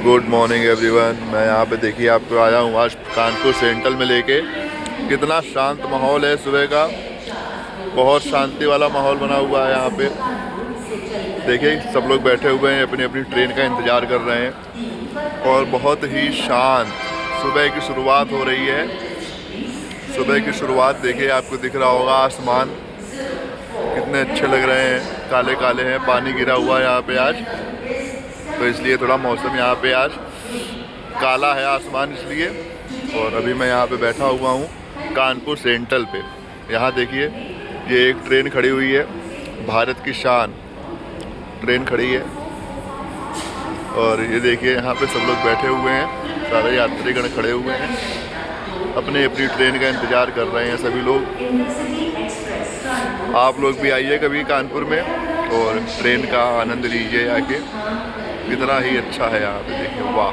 Good morning everyone. मैं यहाँ पे देखिए आपको आया हूँ आज कानपुर सेंट्रल में लेके। कितना शांत माहौल है सुबह का, बहुत शांति वाला माहौल बना हुआ है यहाँ पे। देखिए सब लोग बैठे हुए हैं, अपनी अपनी ट्रेन का इंतज़ार कर रहे हैं और बहुत ही शांत सुबह की शुरुआत हो रही है। सुबह की शुरुआत देखिए, आपको दिख रहा होगा आसमान कितने अच्छे लग रहे हैं, काले काले हैं, पानी गिरा हुआ है यहाँ पे आज, तो इसलिए थोड़ा मौसम यहाँ पे आज काला है आसमान इसलिए। और अभी मैं यहाँ पे बैठा हुआ हूँ कानपुर सेंट्रल पे। यहाँ देखिए ये एक ट्रेन खड़ी हुई है, भारत की शान ट्रेन खड़ी है। और ये देखिए यहाँ पे सब लोग बैठे हुए हैं, सारे यात्रीगण खड़े हुए हैं, अपने अपनी ट्रेन का इंतज़ार कर रहे हैं सभी लोग। आप लोग भी आइए कभी कानपुर में और ट्रेन का आनंद लीजिए आके, कितना ही अच्छा है यहाँ पे। देखिए वाह।